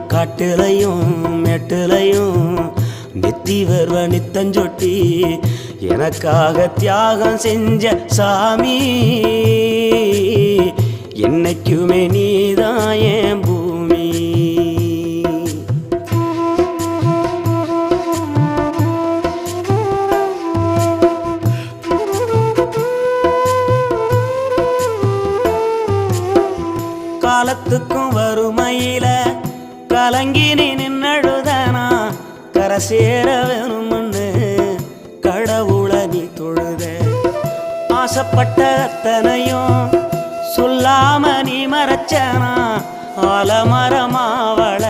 காட்டுலையும் மெட்டுலையும் நெத்தி வருவ நித்தஞ்சொட்டி எனக்காக தியாகம் செஞ்ச சாமி என்னைக்குமே நீதான் என் பூமி. காலத்துக்கும் வறுமையில கலங்கி நீ நின்னழுதனா கரை சேர வேணும்னு கடவுளை நீ தொழுத. ஆசைப்பட்ட அத்தனையும் சொல்லாம நீ மறைச்சனா ஆலமரமா வள